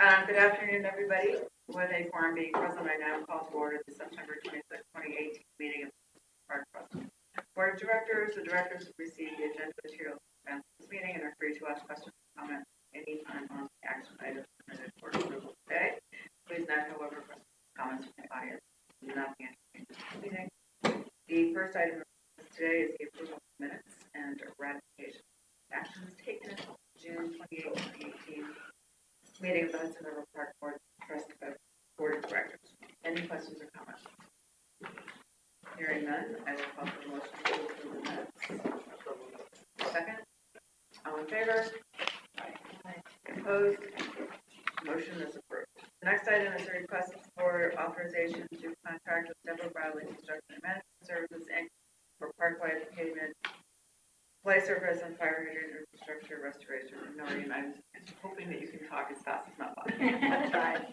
Good afternoon, everybody. With a quorum being present, I now call to order the September 26, 2018 meeting of the Park Trust. Board of Directors, the directors have received the agenda materials for this meeting and are free to ask questions or comments anytime on the action items submitted for approval today. Please note, however, questions and comments from the audience do not be entertained in this meeting. The first item of business today is the approval of minutes and ratification actions taken in June 28, 2018. Meeting of the Hudson River Park Board Trust Board of Directors. Any questions or comments? Hearing none, I will call for the motion to approve the minutes. Second? All in favor? Aye. Opposed? Motion is approved. The next item is a request for authorization to contract with Deborah Bradley Construction and Management Services, Inc. for parkway pavement, play surface, and fire hydrant infrastructure restoration. Noreen, I'm hoping that you can talk as fast as not possible. That's right.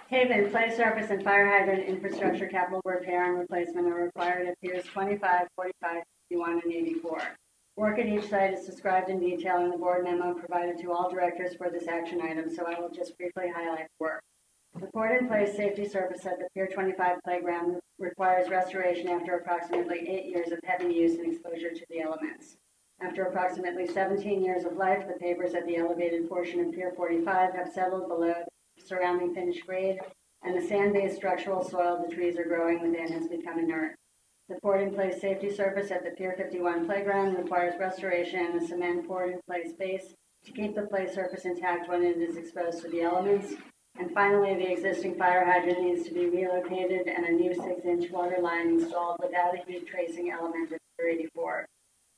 Pavement, play surface, and fire hydrant infrastructure capital repair and replacement are required at Piers 25, 45, 51, and 84. Work at each site is described in detail in the board memo provided to all directors for this action item, so I will just briefly highlight the work. The poured-in-place safety surface at the Pier 25 playground requires restoration after approximately 8 years of heavy use and exposure to the elements. After approximately 17 years of life, the pavers at the elevated portion of Pier 45 have settled below the surrounding finished grade, and the sand-based structural soil the trees are growing within has become inert. The poured-in-place safety surface at the Pier 51 playground requires restoration and a cement poured-in-place base to keep the play surface intact when it is exposed to the elements. And finally, the existing fire hydrant needs to be relocated and a new 6-inch water line installed without a heat tracing element at Pier 84.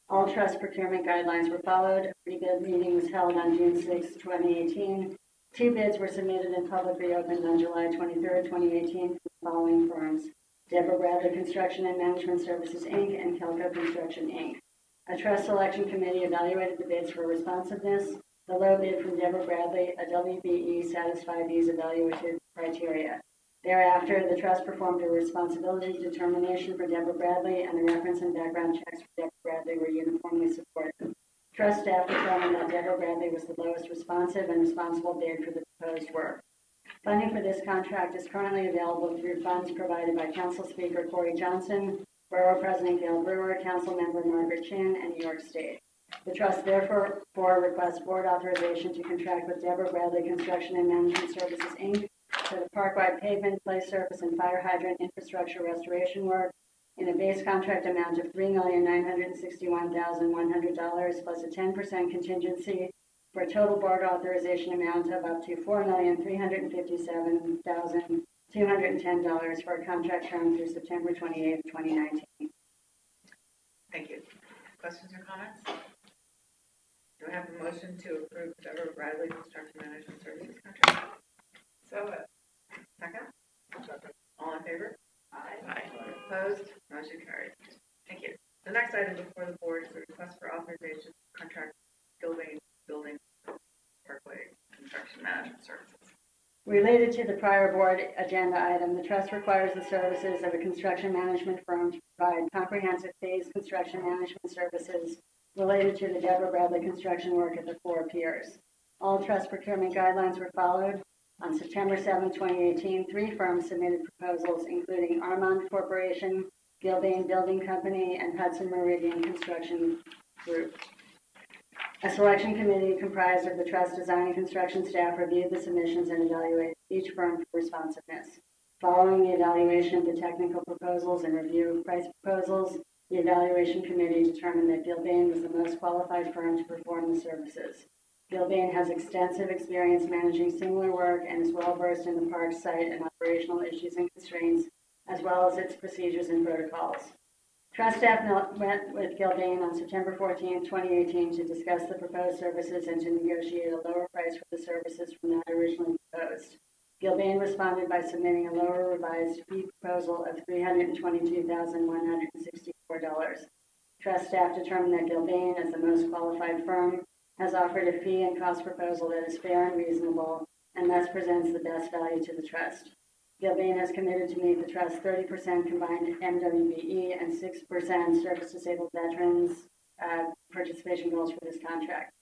All trust procurement guidelines were followed. A pre-bid meeting was held on June 6, 2018. 2 bids were submitted and publicly opened on July 23, 2018 from the following firms: Deborah Bradley Construction and Management Services, Inc. and Kelco Construction, Inc. A trust selection committee evaluated the bids for responsiveness. The low bid from Deborah Bradley, a WBE, satisfied these evaluated criteria. Thereafter, the trust performed a responsibility determination for Deborah Bradley, and the reference and background checks for Deborah Bradley were uniformly supported. Trust staff determined that Deborah Bradley was the lowest responsive and responsible bid for the proposed work. Funding for this contract is currently available through funds provided by Council Speaker Corey Johnson, Borough President Gail Brewer, Council Member Margaret Chin, and New York State. The trust therefore requests board authorization to contract with Deborah Bradley Construction and Management Services, Inc. for the parkwide pavement, play surface, and fire hydrant infrastructure restoration work in a base contract amount of $3,961,100 plus a 10% contingency for a total board authorization amount of up to $4,357,210 for a contract term through September 28, 2019. Thank you. Questions or comments? Do I have a motion to approve Deborah Bradley Construction Management Services contract? So, second? Second. All in favor? Aye. Aye. Opposed? Motion carried. Thank you. The next item before the board is a request for authorization to contract building parkway construction management services. Related to the prior board agenda item, the trust requires the services of a construction management firm to provide comprehensive phase construction management services related to the Deborah Bradley construction work at the 4 piers. All trust procurement guidelines were followed. On September 7, 2018, 3 firms submitted proposals, including Armand Corporation, Gilbane Building Company, and Hudson Meridian Construction Group. A selection committee comprised of the trust design and construction staff reviewed the submissions and evaluated each firm for responsiveness. Following the evaluation of the technical proposals and review of price proposals, the evaluation committee determined that Gilbane was the most qualified firm to perform the services. Gilbane has extensive experience managing similar work and is well versed in the park site and operational issues and constraints, as well as its procedures and protocols. Trust staff met with Gilbane on September 14, 2018 to discuss the proposed services and to negotiate a lower price for the services from that originally proposed. Gilbane responded by submitting a lower revised fee proposal of $322,164. Trust staff determined that Gilbane, as the most qualified firm, has offered a fee and cost proposal that is fair and reasonable and thus presents the best value to the trust. Gilbane has committed to meet the trust's 30% combined MWBE and 6% service disabled veterans participation goals for this contract.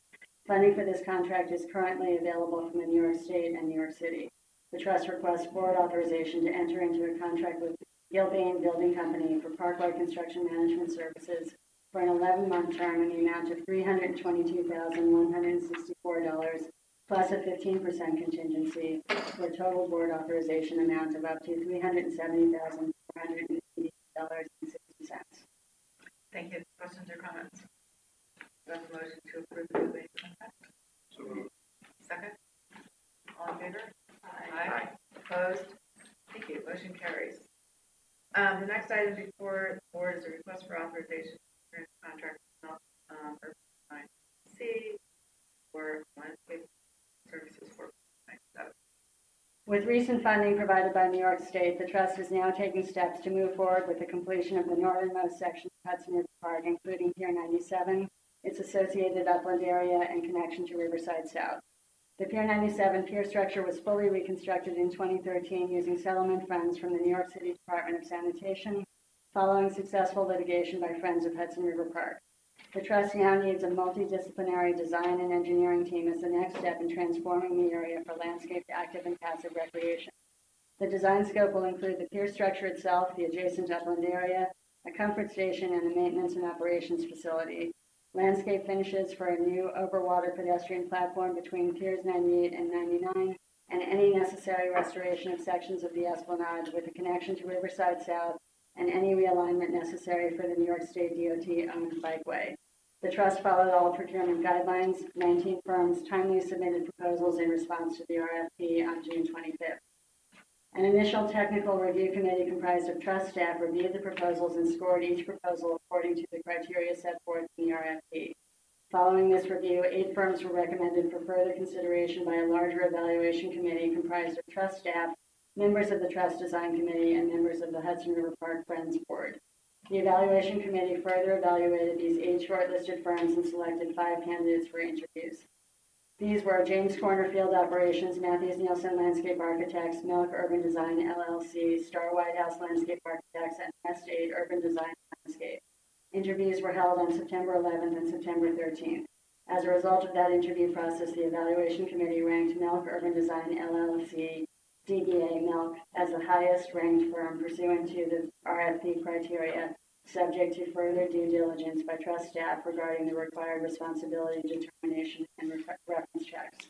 Funding for this contract is currently available from the New York State and New York City. The trust requests board authorization to enter into a contract with Gilbane Building Company for parkway construction management services for an 11-month term in the amount of $322,164 plus a 15% contingency for a total board authorization amount of up to $370,480.60. Thank you. Questions or comments? Do I have a motion to approve the Gilbane contract? So moved. Second? All in favor? Aye. Opposed? Thank you. Motion carries. The next item before the board is a request for authorization to enter contract with Urban Design C for landscape services for 97. With recent funding provided by New York State, the Trust is now taking steps to move forward with the completion of the northernmost section of Hudson River Park, including Pier 97, its associated upland area, and connection to Riverside South. The Pier 97 pier structure was fully reconstructed in 2013 using settlement funds from the New York City Department of Sanitation, following successful litigation by Friends of Hudson River Park. The Trust now needs a multidisciplinary design and engineering team as the next step in transforming the area for landscaped active and passive recreation. The design scope will include the pier structure itself, the adjacent upland area, a comfort station, and a maintenance and operations facility. Landscape finishes for a new overwater pedestrian platform between Piers 98 and 99, and any necessary restoration of sections of the Esplanade with a connection to Riverside South and any realignment necessary for the New York State DOT-owned bikeway. The Trust followed all procurement guidelines. 19 firms timely submitted proposals in response to the RFP on June 25th. An initial technical review committee comprised of Trust staff reviewed the proposals and scored each proposal according to the criteria set forth in the RFP. Following this review, 8 firms were recommended for further consideration by a larger evaluation committee comprised of Trust staff, members of the Trust Design Committee, and members of the Hudson River Park Friends Board. The evaluation committee further evaluated these 8 shortlisted firms and selected 5 candidates for interviews. These were James Corner Field Operations, Matthews Nielsen Landscape Architects, Milk Urban Design LLC, Star White House Landscape Architects, and West 8 Urban Design Landscape. Interviews were held on September 11th and September 13th. As a result of that interview process, the evaluation committee ranked Milk Urban Design LLC, DBA Milk, as the highest ranked firm pursuant to the RFP criteria, subject to further due diligence by Trust staff regarding the required responsibility determination and reference checks.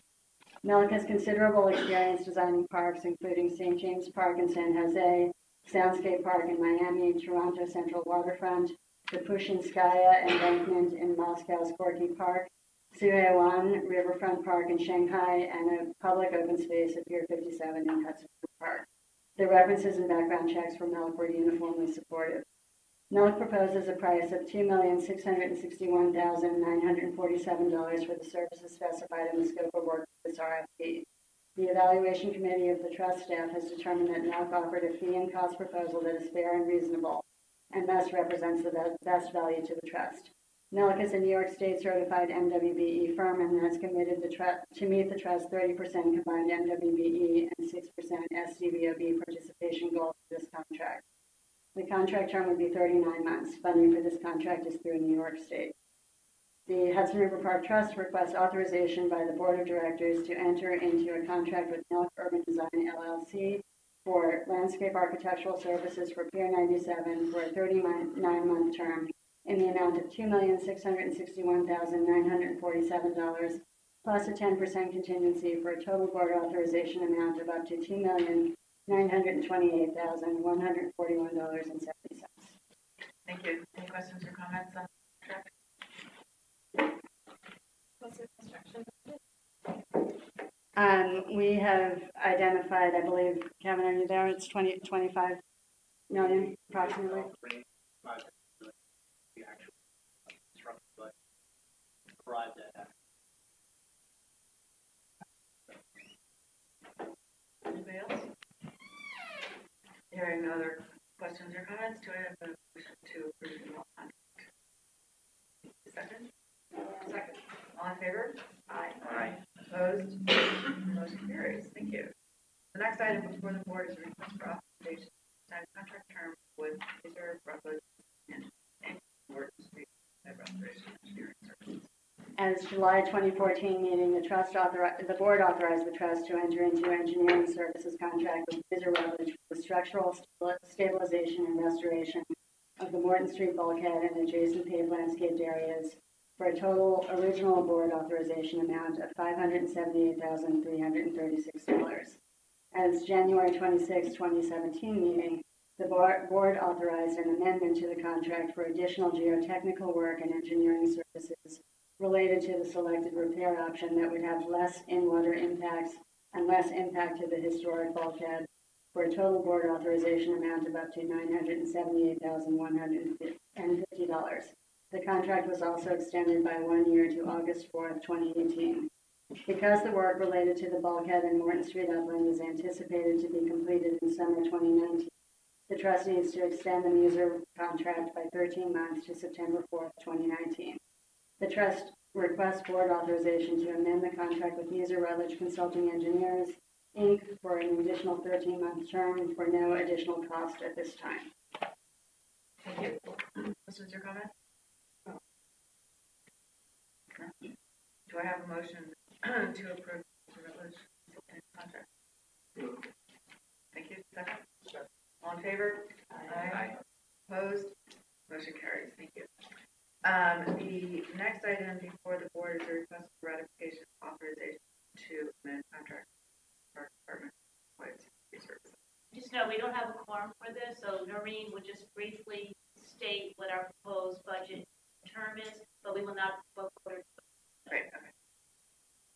Milk has considerable experience designing parks, including St. James Park in San Jose, Soundscape Park in Miami, Toronto Central Waterfront, the Pushinskaya Embankment in Moscow's Gorky Park, Suhewan Riverfront Park in Shanghai, and a public open space at Pier 57 in Hudson River Park. The references and background checks for Milk were uniformly supportive. Milk proposes a price of $2,661,947 for the services specified in the scope of work for this RFP. The evaluation committee of the Trust staff has determined that Milk offered a fee and cost proposal that is fair and reasonable, and thus represents the best value to the Trust. Milk is a New York State certified MWBE firm and has committed to meet the Trust's 30% combined MWBE and 6% SCBOB participation goal for this contract. The contract term would be 39 months. Funding for this contract is through New York State. The Hudson River Park Trust requests authorization by the Board of Directors to enter into a contract with Milk Urban Design LLC for landscape architectural services for Pier 97 for a 39-month term in the amount of $2,661,947 plus a 10% contingency for a total board authorization amount of up to $2,928,141.70. Thank you. Any questions or comments on the contract? What's the construction budget? We have identified, I believe, Kevin, are you there? It's 25 million approximately. The actual construction budget arrived at. Anybody else? Hearing no other questions or comments, do I have a motion to approve the contract? Second? Second. All in favor? Aye. Aye. Opposed? Motion carries. Thank you. The next item before the board is a request for authorization to sign contract term with Reserve Rockwood and Board of Street and Restoration Engineering Services. At its July 2014 meeting, the board authorized the trust to enter into an engineering services contract with User Rutledge for the structural stabilization and restoration of the Morton Street bulkhead and adjacent paved landscaped areas for a total original board authorization amount of $578,336. At its January 26, 2017 meeting, the board authorized an amendment to the contract for additional geotechnical work and engineering services related to the selected repair option that would have less in-water impacts and less impact to the historic bulkhead for a total board authorization amount of up to $978,150. The contract was also extended by 1 year to August 4th, 2018. Because the work related to the bulkhead and Morton Street upland is anticipated to be completed in summer 2019, the trust needs to extend the user contract by 13 months to September 4th, 2019. The trust requests board authorization to amend the contract with User Rutledge Consulting Engineers, Inc. for an additional 13-month term for no additional cost at this time. Thank you. Questions or comments? No. Do I have a motion to approve the Rutledge Consulting contract? Thank you. Second? All in favor? Aye. Opposed? Motion carries. Thank you. The next item before the board is a request for ratification authorization to amend contract for department services. Just know we don't have a quorum for this, so Noreen would just briefly state what our proposed budget term is, but we will not vote for it. Right. Okay.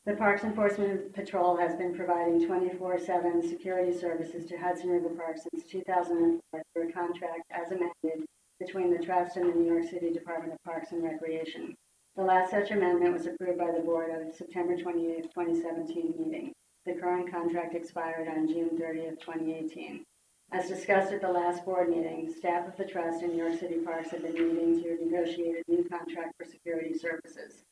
The Parks Enforcement Patrol has been providing 24/7 security services to Hudson River Park since 2004 through a contract as amended between the Trust and the New York City Department of Parks and Recreation. The last such amendment was approved by the board at its September 28, 2017 meeting. The current contract expired on June 30th, 2018. As discussed at the last board meeting, staff of the Trust and New York City Parks have been meeting to negotiate a new contract for security services.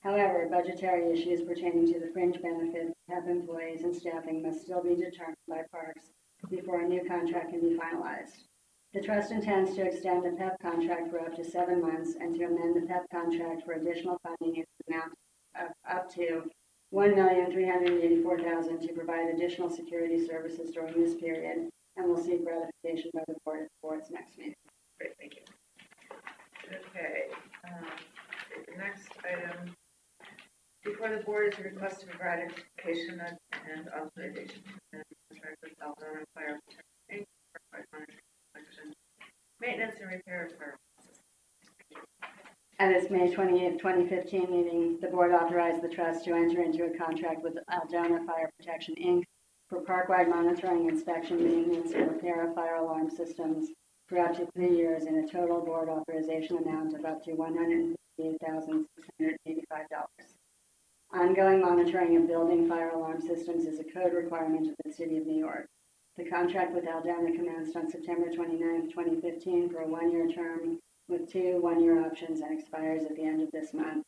However, budgetary issues pertaining to the fringe benefits of employees and staffing must still be determined by Parks before a new contract can be finalized. The Trust intends to extend the PEP contract for up to 7 months and to amend the PEP contract for additional funding in the amount of up to $1,384,000 to provide additional security services during this period, and will seek ratification by the board for its next meeting. Great. Thank you. Okay. The next item before the board is a request for ratification and authorization to amend the contract with Aldona Fire Protection Inc. for fire monitoring, inspection, maintenance, and repair of fire systems. At its May 28, 2015 meeting, the board authorized the trust to enter into a contract with Aldona Fire Protection Inc. for park-wide monitoring, inspection, maintenance, and repair of fire alarm systems for up to 3 years in a total board authorization amount of up to $158,685. Ongoing monitoring of building fire alarm systems is a code requirement of the City of New York. The contract with Aldona commenced on September 29, 2015 for a 1-year term with 2 one-year options and expires at the end of this month.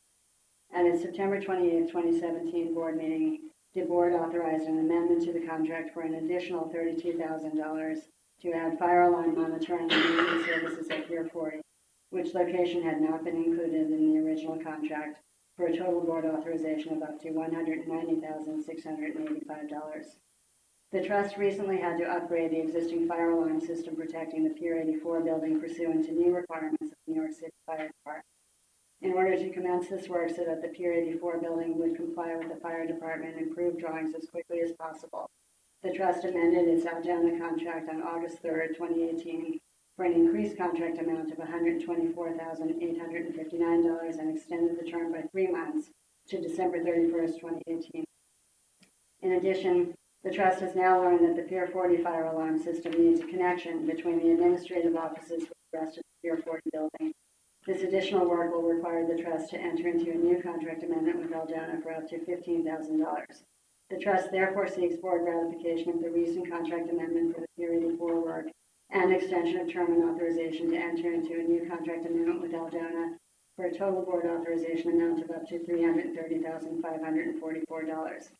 At its September 28, 2017 board meeting, the board authorized an amendment to the contract for an additional $32,000 to add fire alarm monitoring and maintenance services at Pier 40, which location had not been included in the original contract, for a total board authorization of up to $190,685. The trust recently had to upgrade the existing fire alarm system protecting the Pier 84 building pursuant to new requirements of the New York City Fire Department. In order to commence this work so that the Pier 84 building would comply with the fire department and improve drawings as quickly as possible, the trust amended its Aldona contract on August 3rd, 2018 for an increased contract amount of $124,859 and extended the term by 3 months to December 31st, 2018. In addition, the trust has now learned that the Pier 40 fire alarm system needs a connection between the administrative offices with the rest of the Pier 40 building. This additional work will require the trust to enter into a new contract amendment with Aldona for up to $15,000. The trust therefore seeks board ratification of the recent contract amendment for the Pier 84 work and extension of term and authorization to enter into a new contract amendment with Aldona for a total board authorization amount of up to $330,544.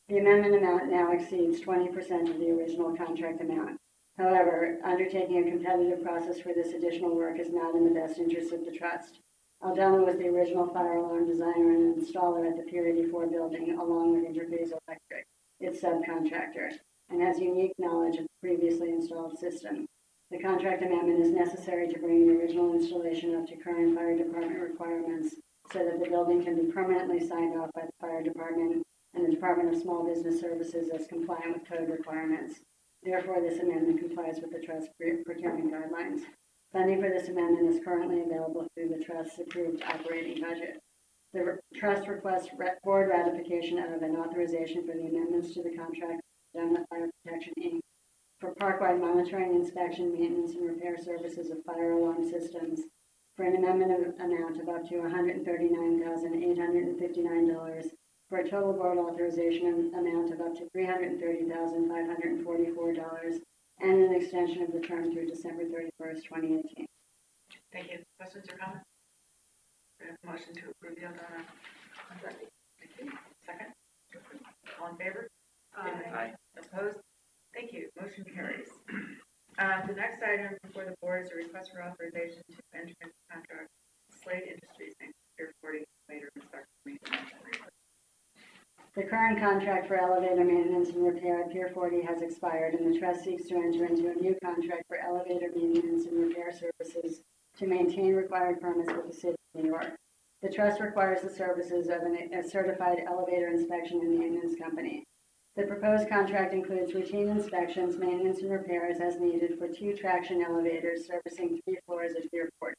The amendment amount now exceeds 20% of the original contract amount. However, undertaking a competitive process for this additional work is not in the best interest of the trust. Aldana was the original fire alarm designer and installer at the Pier 84 building, along with Interphase Electric, its subcontractor, and has unique knowledge of the previously installed system. The contract amendment is necessary to bring the original installation up to current fire department requirements so that the building can be permanently signed off by the fire department and the Department of Small Business Services as compliant with code requirements. Therefore, this amendment complies with the trust procurement guidelines. Funding for this amendment is currently available through the trust's approved operating budget. The trust requests board ratification of an authorization for the amendments to the contract with Fire Protection, Inc. for park-wide monitoring, inspection, maintenance, and repair services of fire alarm systems for an amount of up to $139,859 for a total board authorization amount of up to $330,544 and an extension of the term through December 31st, 2018. Thank you. Questions or comments? We have a motion to approve the Aldana contract. Thank you. Second? All in favor? Aye. Opposed? Thank you. Motion carries. The next item before the board is a request for authorization to enter into contract with Slade Industries Inc. Pier 40 elevator inspection maintenance and repair. The current contract for elevator maintenance and repair at Pier 40 has expired, and the trust seeks to enter into a new contract for elevator maintenance and repair services to maintain required permits with the City of New York. The trust requires the services of a certified elevator inspection and maintenance company. The proposed contract includes routine inspections, maintenance, and repairs as needed for 2 traction elevators servicing 3 floors at Pier 40.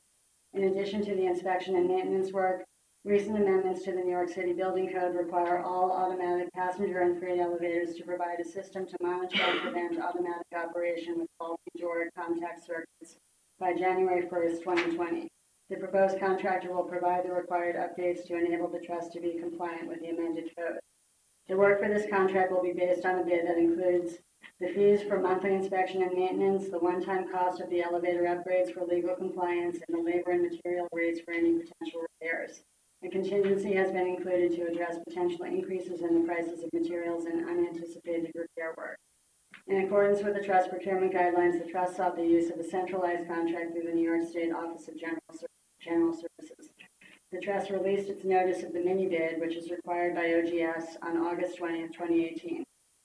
In addition to the inspection and maintenance work, recent amendments to the New York City Building Code require all automatic passenger and freight elevators to provide a system to monitor and prevent automatic operation with faulty door contact circuits by January 1st, 2020. The proposed contractor will provide the required updates to enable the trust to be compliant with the amended code. The work for this contract will be based on a bid that includes the fees for monthly inspection and maintenance, the one-time cost of the elevator upgrades for legal compliance, and the labor and material rates for any potential repairs. A contingency has been included to address potential increases in the prices of materials and unanticipated repair work. In accordance with the trust procurement guidelines, the trust sought the use of a centralized contract through the New York State Office of General Services. The trust released its notice of the mini bid, which is required by OGS, on August 20th, 2018.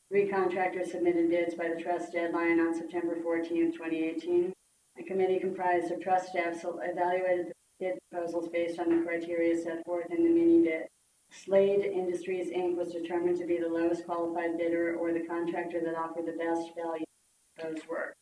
3 contractors submitted bids by the trust deadline on September 14th, 2018. A committee comprised of trust staff evaluated the bid proposals based on the criteria set forth in the mini bid. Slade Industries, Inc. was determined to be the lowest qualified bidder or the contractor that offered the best value for proposed work.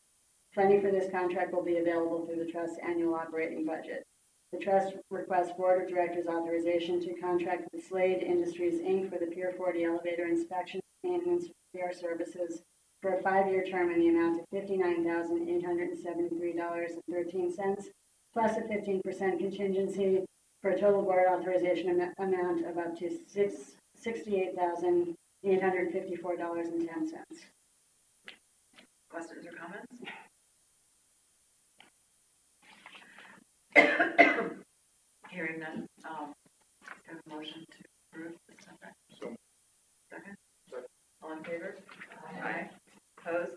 Funding for this contract will be available through the trust's annual operating budget. The trust requests Board of Directors authorization to contract with Slade Industries, Inc. for the Pier 40 elevator inspection, maintenance, and repair services for a 5-year term in the amount of $59,873.13, plus a 15% contingency for a total board authorization amount of up to $68,854.10. Questions or comments? Hearing none, have a motion to approve this contract. So. Second? Second. All in favor? Aye. Opposed?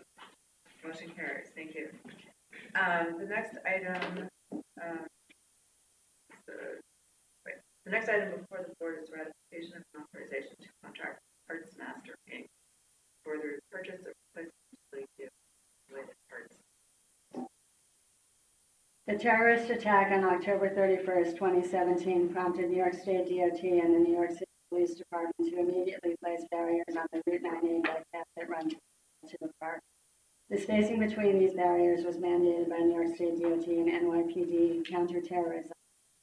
Motion carries. Thank you. The next item, the next item before the board is ratification of an authorization to contract Parts Master Inc. for the purchase of replacement related parts. The terrorist attack on October 31st, 2017 prompted New York State DOT and the New York City Police Department to immediately place barriers on the Route 9A bike path that runs to the park. The spacing between these barriers was mandated by New York State DOT and NYPD counterterrorism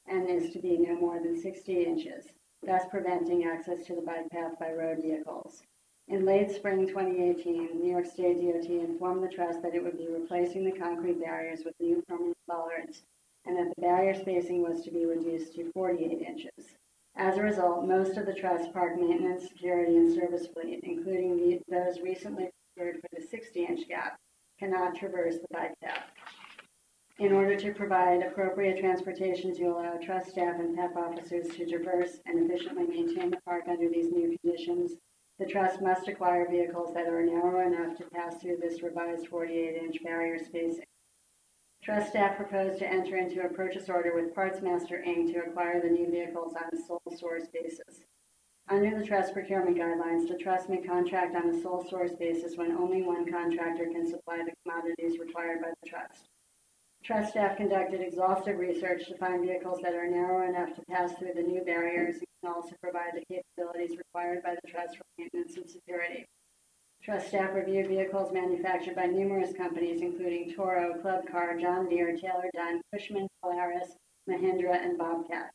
and is to be no more than 60 inches, thus preventing access to the bike path by road vehicles. In late spring 2018, New York State DOT informed the trust that it would be replacing the concrete barriers with new permanent bollards and that the barrier spacing was to be reduced to 48 inches. As a result, most of the trust park maintenance, security, and service fleet, including those recently procured for the 60-inch gap, cannot traverse the bike path. In order to provide appropriate transportation to allow trust staff and PEP officers to traverse and efficiently maintain the park under these new conditions, the trust must acquire vehicles that are narrow enough to pass through this revised 48-inch barrier spacing. Trust staff proposed to enter into a purchase order with Parts Master Inc. to acquire the new vehicles on a sole source basis. Under the trust procurement guidelines, the trust may contract on a sole source basis when only one contractor can supply the commodities required by the trust. Trust staff conducted exhaustive research to find vehicles that are narrow enough to pass through the new barriers and can also provide the capabilities required by the trust for maintenance and security. Trust staff reviewed vehicles manufactured by numerous companies, including Toro, Club Car, John Deere, Taylor Dunn, Cushman, Polaris, Mahindra, and Bobcat.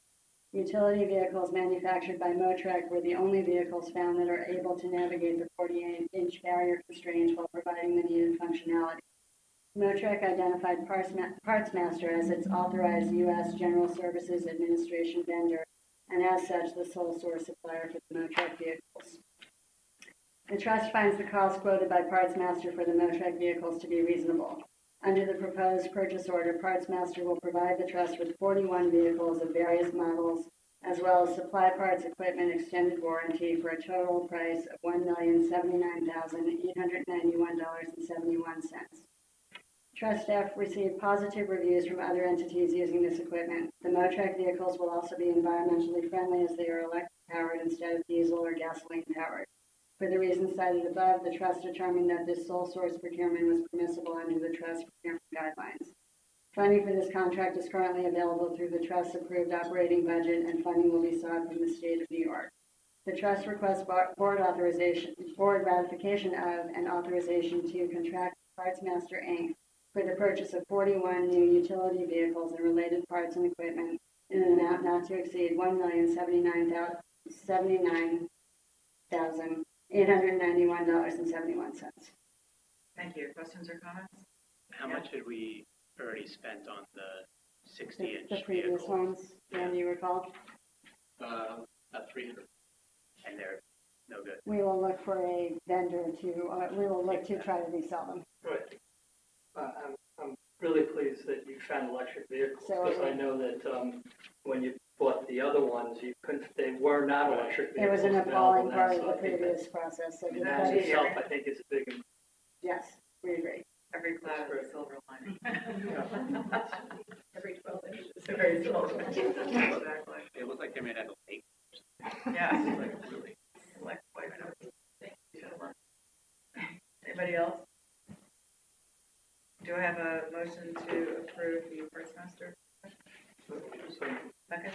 Utility vehicles manufactured by Motrec were the only vehicles found that are able to navigate the 48-inch barrier constraints while providing the needed functionality. Motrec identified Parts Master as its authorized U.S. General Services Administration vendor, and as such, the sole source supplier for the Motrec vehicles. The trust finds the cost quoted by Parts Master for the Motrec vehicles to be reasonable. Under the proposed purchase order, Parts Master will provide the trust with 41 vehicles of various models, as well as supply parts, equipment, extended warranty for a total price of $1,079,891.71. Trust staff received positive reviews from other entities using this equipment. The Motrec vehicles will also be environmentally friendly as they are electric powered instead of diesel or gasoline powered. For the reasons cited above, the trust determined that this sole source procurement was permissible under the trust procurement guidelines. Funding for this contract is currently available through the trust's approved operating budget, and funding will be sought from the state of New York. The trust requests board ratification of and authorization to contract with Parts Master Inc. for the purchase of 41 new utility vehicles and related parts and equipment in an amount not to exceed $1,079,891.71. Thank you. Questions or comments? How much had we already spent on the 60-inch The previous vehicle? ones, Dan, you recall? About 300. And they're no good. We will look for a vendor to, we will look to try to resell them. Right. I'm really pleased that you found electric vehicles, So because I know that when you bought the other ones, they were not electric It vehicles. was an appalling available part then, of so the I think previous process, so that That's in easier. itself, I think, is a big improvement. yes, we agree. Every cloud has a silver lining. Every 12 inches. Very silver. Exactly. It looked like they made out of lake. Yeah. Like really. Select white. Anybody else? Do I have a motion to approve the Parts Master? Second?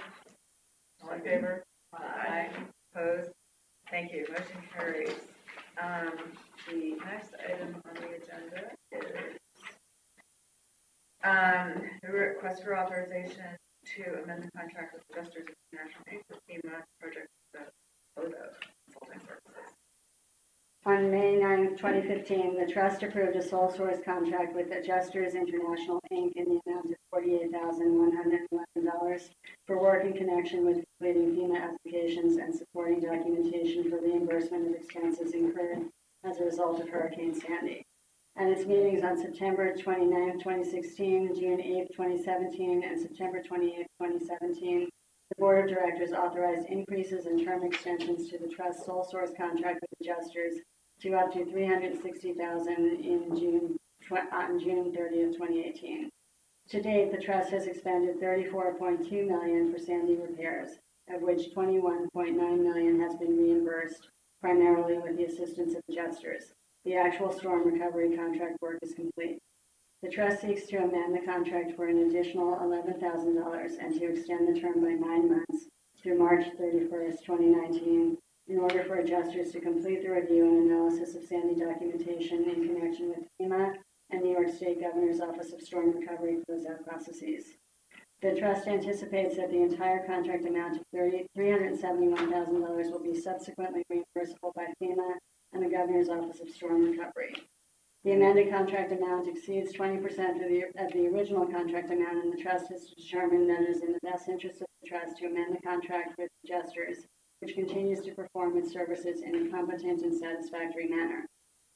All in favor? Aye. Opposed? Thank you. Motion carries. The next item on the agenda is the request for authorization to amend the contract with Adjusters International Inc. for FEMA project ODO consulting services. On May 9, 2015, the trust approved a sole source contract with Adjusters International Inc. in the amount of $48,111 for work in connection with completing FEMA applications and supporting documentation for reimbursement of expenses incurred as a result of Hurricane Sandy. At its meetings on September 29, 2016, June 8, 2017, and September 28, 2017, the Board of Directors authorized increases and term extensions to the Trust's sole source contract with Adjusters to up to $360,000 on June 30, 2018. To date, the Trust has expended $34.2 million for Sandy repairs, of which $21.9 million has been reimbursed, primarily with the assistance of Adjusters. The actual storm recovery contract work is complete. The Trust seeks to amend the contract for an additional $11,000 and to extend the term by 9 months through March 31st, 2019, in order for Adjusters to complete the review and analysis of Sandy documentation in connection with FEMA and New York State Governor's Office of Storm Recovery closeout processes. The Trust anticipates that the entire contract amount of $371,000 will be subsequently reimbursable by FEMA and the Governor's Office of Storm Recovery. The amended contract amount exceeds 20% of the original contract amount, and the Trust has determined that it is in the best interest of the Trust to amend the contract with Adjusters, which continues to perform its services in a competent and satisfactory manner.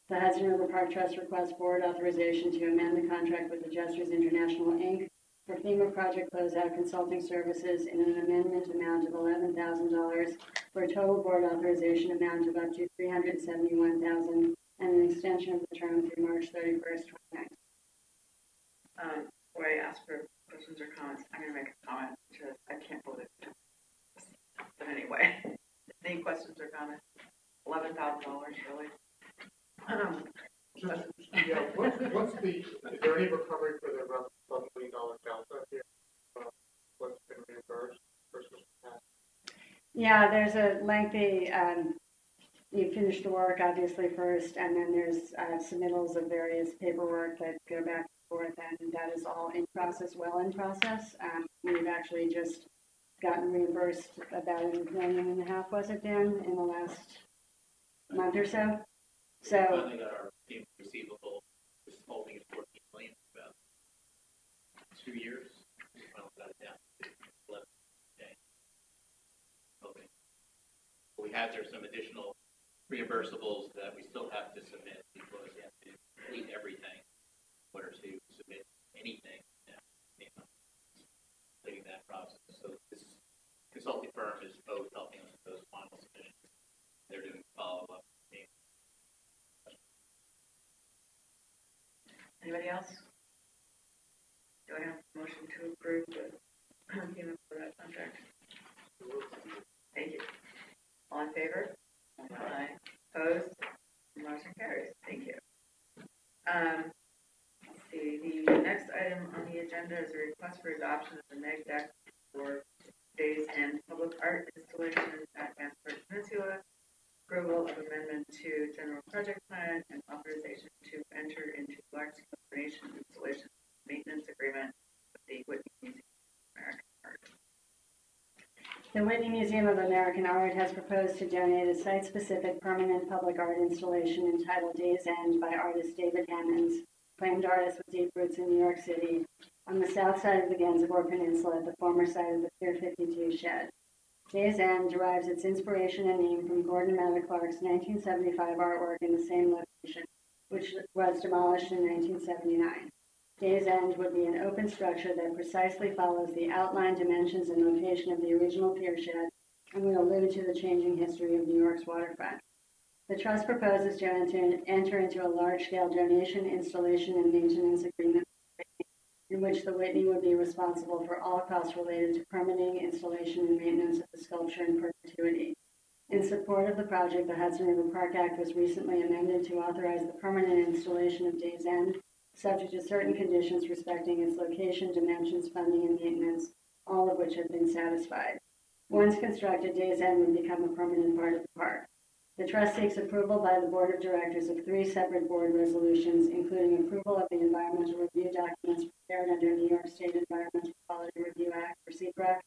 The Hudson River Park Trust requests board authorization to amend the contract with Adjusters International Inc. for FEMA project closeout consulting services in an amendment amount of $11,000 for a total board authorization amount of up to $371,000 and an extension of the term through March 31st, 2019. before I ask for questions or comments, I'm going to make a comment because I can't believe it. But anyway, any questions or comments? $11,000, really? Yeah, what's the, is there any recovery for the around $12 million delta here? What's been reimbursed versus past? Yeah, there's a lengthy, you finish the work obviously first, and then there's submittals of various paperwork that go back and forth, and that is all in process, well in process. We've actually just gotten reimbursed about $1.5 million, was it, Dan, in the last month or so? So We finally got our payment receivable, was holding at $14 million for about 2 years. We finally got it down to 11 days. Okay. We have there some additional reimbursables that we still have to submit because you have to complete everything in order to submit anything. Completing that process. So this consulting firm is both helping us with those final submissions. They're doing follow-up. Anybody else? Do I have a motion to approve the payment for that contract? Thank you. All in favor? Aye. Opposed? Motion carries. Thank you. Let's see. The next item on the agenda is a request for adoption of the neg deck for Days End Public Art Installation at Vancouver Peninsula, approval of amendment to general project plan, and authorization to enter into large-scale donation installation maintenance agreement with the Whitney Museum of American Art. the Whitney Museum of American Art has proposed to donate a site-specific permanent public art installation entitled Days End by artist David Hammonds, famed artist with deep roots in New York City, on the south side of the Gansevoort Peninsula at the former site of the Pier 52 shed. Days End derives its inspiration and name from Gordon Matta Clark's 1975 artwork in the same location, which was demolished in 1979. Days End would be an open structure that precisely follows the outline, dimensions, and location of the original pier shed and will allude to the changing history of New York's waterfront. The Trust proposes to enter into a large-scale donation, installation, and maintenance agreement in which the Whitney would be responsible for all costs related to permitting, installation, and maintenance of the sculpture in perpetuity. In support of the project, the Hudson River Park Act was recently amended to authorize the permanent installation of Days End, subject to certain conditions respecting its location, dimensions, funding, and maintenance, all of which have been satisfied. Once constructed, Days End would become a permanent part of the park. The Trust seeks approval by the Board of Directors of 3 separate board resolutions, including approval of the environmental review documents prepared under New York State Environmental Quality Review Act, or SECRA,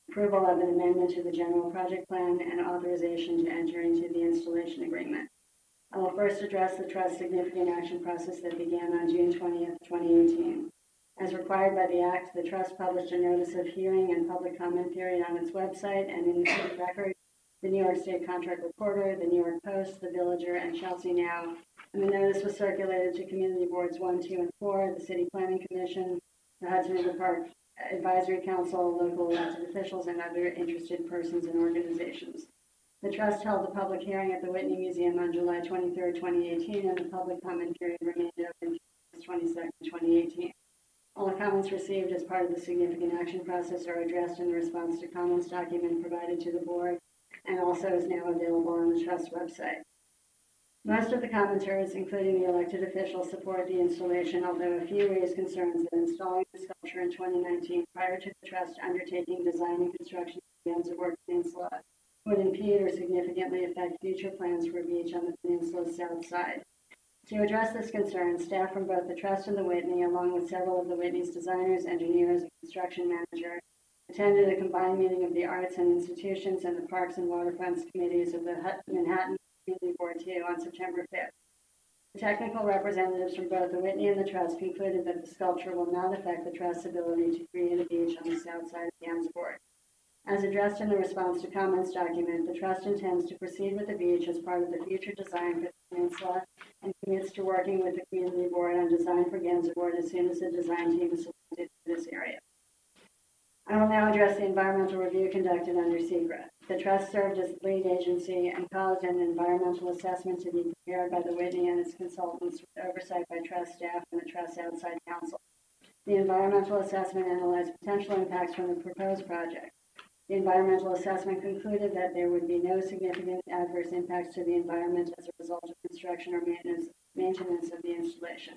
approval of an amendment to the general project plan, and authorization to enter into the installation agreement. I will first address the Trust's significant action process that began on June 20th, 2018. As required by the Act, the Trust published a notice of hearing and public comment period on its website and in the city record, the New York State Contract Reporter, the New York Post, the Villager, and Chelsea Now, and the notice was circulated to Community Boards 1, 2, and 4, the City Planning Commission, the Hudson River Park Advisory Council, local elected officials, and other interested persons and organizations. The Trust held a public hearing at the Whitney Museum on July 23, 2018, and the public comment period remained open August 22, 2018. All the comments received as part of the significant action process are addressed in the response to comments document provided to the board and also is now available on the Trust website. Most of the commenters, including the elected officials, support the installation, although a few raised concerns that installing the sculpture in 2019 prior to the Trust undertaking design and construction of the Gansevoort Peninsula would impede or significantly affect future plans for a beach on the peninsula's south side. To address this concern, staff from both the Trust and the Whitney, along with several of the Whitney's designers, engineers, and construction manager, attended a combined meeting of the Arts and Institutions and the Parks and Waterfronts Committees of the Manhattan Community Board 2 on September 5th. The technical representatives from both the Whitney and the Trust concluded that the sculpture will not affect the Trust's ability to create a beach on the south side of Gansevoort. As addressed in the response to comments document, the Trust intends to proceed with the beach as part of the future design for the peninsula and commits to working with the Community Board on design for Gansevoort as soon as the design team is selected for this area. I will now address the environmental review conducted under SECRA. The Trust served as lead agency and caused an environmental assessment to be prepared by the Whitney and its consultants with oversight by Trust staff and the Trust outside counsel. The environmental assessment analyzed potential impacts from the proposed project. The environmental assessment concluded that there would be no significant adverse impacts to the environment as a result of construction or maintenance of the installation.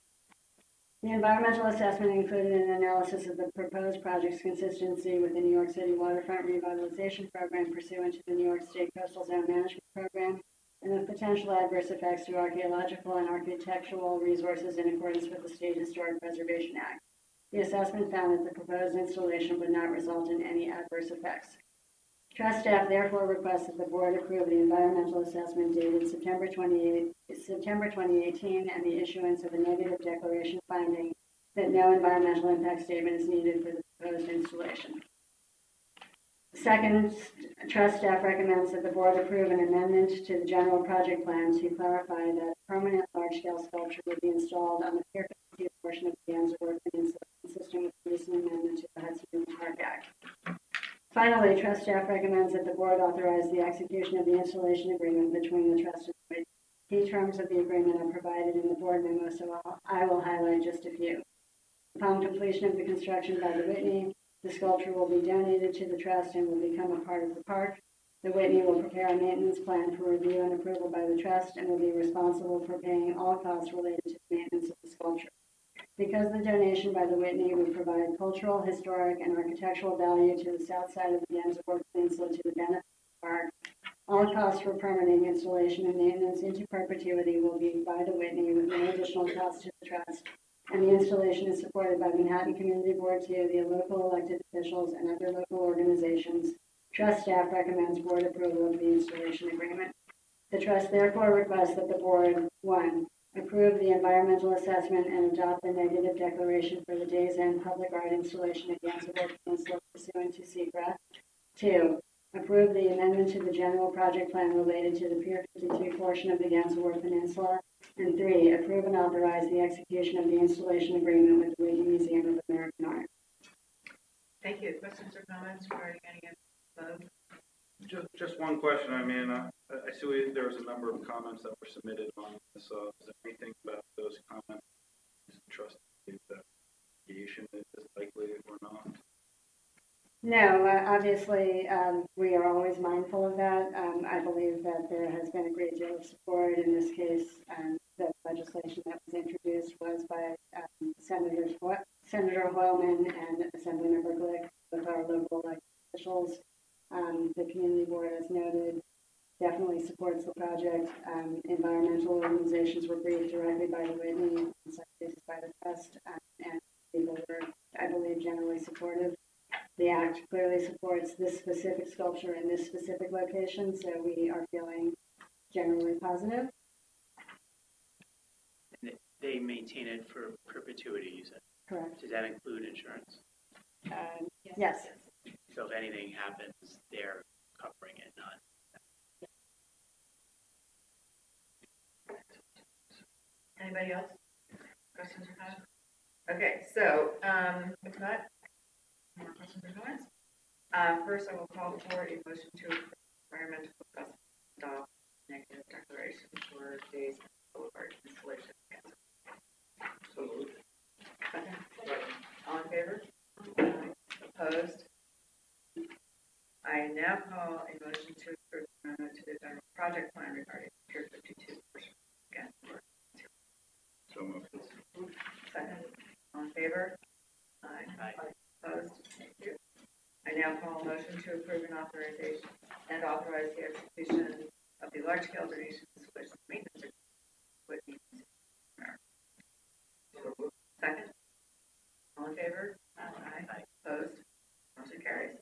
The environmental assessment included an analysis of the proposed project's consistency with the New York City Waterfront Revitalization Program pursuant to the New York State Coastal Zone Management Program, and the potential adverse effects to archaeological and architectural resources in accordance with the State Historic Preservation Act. The assessment found that the proposed installation would not result in any adverse effects. Trust staff therefore requests that the board approve the environmental assessment dated September 2018 and the issuance of a negative declaration finding that no environmental impact statement is needed for the proposed installation. Second, trust staff recommends that the board approve an amendment to the general project plan to clarify that permanent large-scale sculpture would be installed on the Pier 52 portion of the Gansevoort Peninsula, consistent with the recent amendment to the Hudson River Park Act. Finally, trust staff recommends that the board authorize the execution of the installation agreement between the trust and the Whitney. Key terms of the agreement are provided in the board memo, so I will highlight just a few. Upon completion of the construction by the Whitney, the sculpture will be donated to the trust and will become a part of the park. The Whitney will prepare a maintenance plan for review and approval by the trust and will be responsible for paying all costs related to the maintenance of the sculpture. Because the donation by the Whitney would provide cultural, historic, and architectural value to the south side of the Gansevoort Peninsula to the benefit of the park, all costs for permitting, installation, and maintenance into perpetuity will be by the Whitney with no additional cost to the trust, and the installation is supported by Manhattan Community Board 2, the local elected officials, and other local organizations. Trust staff recommends board approval of the installation agreement. The trust therefore requests that the board, 1, approve the environmental assessment and adopt the negative declaration for the Days End public art installation at Gansevoort Peninsula pursuant to SECRA. 2, approve the amendment to the general project plan related to the Pier 52 portion of the Gansevoort Peninsula. And 3, approve and authorize the execution of the installation agreement with the Whitney Museum of American Art. Thank you. Questions or comments regarding any of those? Just one question. I mean, I see there was a number of comments that were submitted on this. Is there anything about those comments trust that deviation is likely or not? No, obviously, we are always mindful of that. I believe that there has been a great deal of support. In this case, the legislation that was introduced was by Senator Hoylman and Assemblymember Glick, with our local elected officials. The community board, as noted, definitely supports the project. Environmental organizations were briefed directly by the Whitney, in some cases by the trust, and people were, I believe, generally supportive. The Act clearly supports this specific sculpture in this specific location, so we are feeling generally positive. And they maintain it for perpetuity, you said? Correct. Does that include insurance? Yes. So if anything happens, they're covering it, not. Anybody else? Questions or comments? Okay, so if not, more questions or comments? First, I will call for a motion to approve environmental assessment adopt negative declaration for Days Boulevard installation. So moved. Second. All in favor? Opposed? I now call a motion to approve amendment to the general project plan regarding Pier 52 portion. Again, So moved. second. All in favor? Aye. Opposed? Thank you. I now call a motion to approve an authorization and authorize the execution of the large-scale donation installation maintenance agreement with the second. All in favor? Aye. Opposed? Motion carries.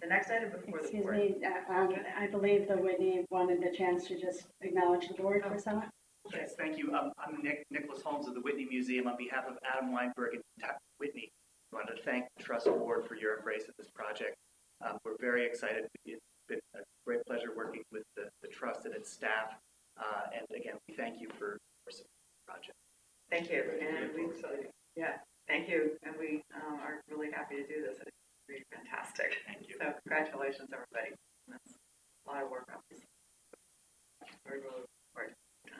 The next item before the Excuse board. me, I believe the Whitney wanted the chance to just acknowledge the board for some. Yes, thank you. I'm Nicholas Holmes of the Whitney Museum. On behalf of Adam Weinberg and Whitney, I wanted to thank the Trust Board for your embrace of this project. We're very excited. It's been a great pleasure working with the Trust and its staff. And again, we thank you for supporting the project. Thank you. And we, thank you. And we are really happy to do this. It's really fantastic. Thank you. So congratulations, everybody. That's a lot of work, obviously. We're really looking forward to it.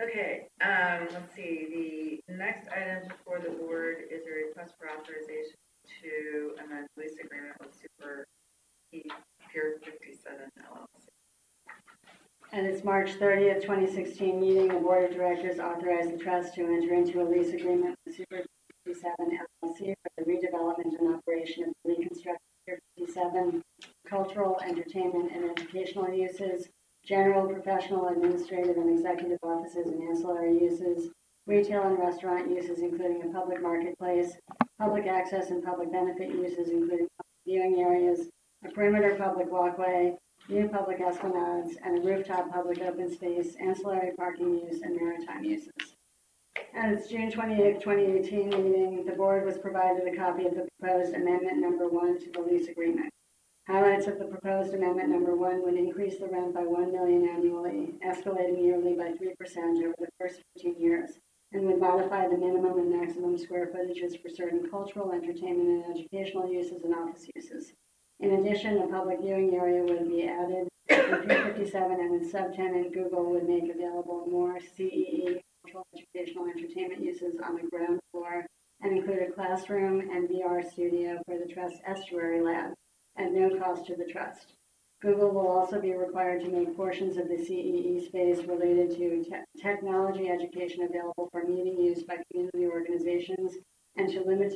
Okay. Let's see, the next item before the board is a request for authorization to amend lease agreement with Super Pier 57 LLC. At its March 30th, 2016 meeting, the Board of Directors authorized the trust to enter into a lease agreement with Super 57 LLC for the redevelopment and operation of the reconstructed Pier 57 cultural, entertainment, and educational uses, general, professional, administrative, and executive offices and ancillary uses, retail and restaurant uses, including a public marketplace, public access and public benefit uses, including viewing areas, a perimeter public walkway, new public esplanades, and a rooftop public open space, ancillary parking use, and maritime uses. At its June 28, 2018 meeting, the board was provided a copy of the proposed amendment number 1 to the lease agreement. Highlights of the proposed amendment number 1 would increase the rent by $1 million annually, escalating yearly by 3% over the first 15 years, and would modify the minimum and maximum square footages for certain cultural, entertainment, and educational uses and office uses. In addition, a public viewing area would be added for 357, and its subtenant Google would make available more CEE, cultural, educational, entertainment uses on the ground floor, and include a classroom and VR studio for the Trust Estuary Lab at no cost to the Trust. Google will also be required to make portions of the CEE space related to technology education available for meeting use by community organizations, and to limit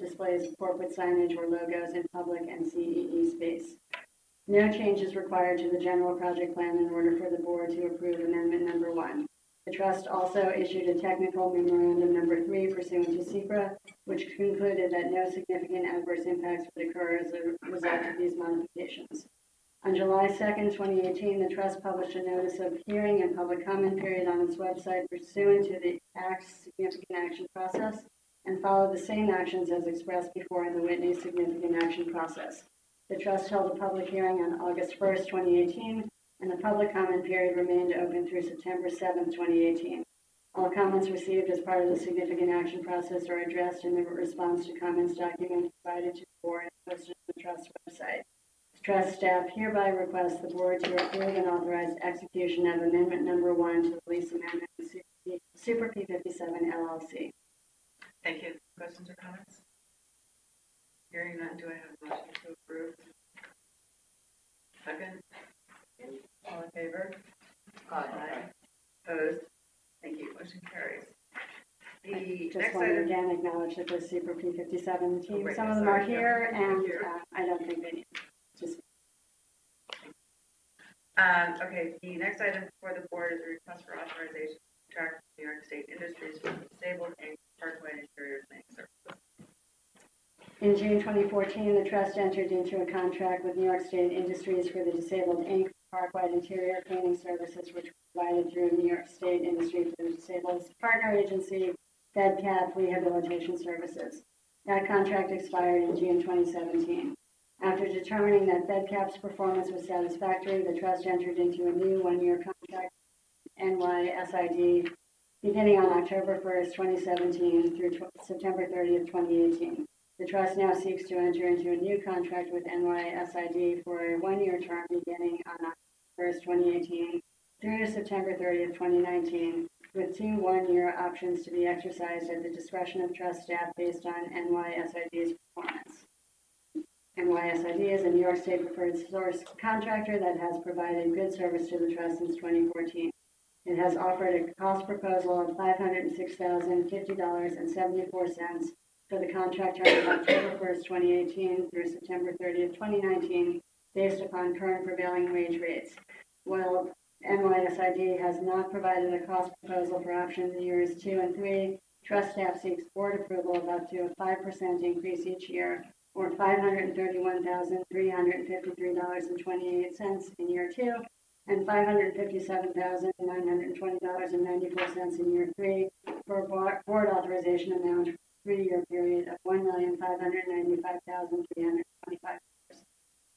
displays of corporate signage or logos in public and CEE space. No change is required to the general project plan in order for the board to approve amendment number 1. The trust also issued a technical memorandum number 3 pursuant to SECRA, which concluded that no significant adverse impacts would occur as a result of these modifications. On July 2nd, 2018, the trust published a notice of hearing and public comment period on its website pursuant to the Act's significant action process, and followed the same actions as expressed before in the Whitney significant action process. The trust held a public hearing on August 1st, 2018, and the public comment period remained open through September 7th, 2018. All comments received as part of the significant action process are addressed in the response to comments document provided to the board and posted on the trust website. The trust staff hereby requests the board to approve and authorize execution of amendment number 1 to the lease amendment with Super P57 LLC. Thank you. Questions or comments? Hearing none, do I have a motion to approve? Second? All in favor? Aye. Opposed? Thank you. Motion carries. The Just next want to item. again acknowledge that the Super P57 team, Great. some of them are Sorry. here, and Thank you. I don't think they need just. Okay, the next item before the board is a request for authorization to contract with New York State Industries for the Disabled Inc. Parkway and Interior Cleaning Services. In June 2014, the trust entered into a contract with New York State Industries for the Disabled Inc. Parkwide Interior Cleaning Services, which provided through New York State Industry for the Disabled partner agency, FedCap Rehabilitation Services. That contract expired in June 2017. After determining that FedCap's performance was satisfactory, the trust entered into a new one-year contract with NYSID beginning on October 1st, 2017 through September 30th, 2018. The trust now seeks to enter into a new contract with NYSID for a one-year term beginning on October 1st, 2018 through September 30th, 2019, with 2 one-year options to be exercised at the discretion of trust staff based on NYSID's performance. NYSID is a New York State preferred source contractor that has provided good service to the trust since 2014. It has offered a cost proposal of $506,050.74 for the contract term of October 1st, 2018 through September 30th, 2019, based upon current prevailing wage rates. While NYSID has not provided a cost proposal for option years 2 and 3, trust staff seeks board approval of up to a 5% increase each year, or $531,353.28 in year 2, and $557,920.94 in year 3, for a board authorization amount for a 3-year period of $1,595,325.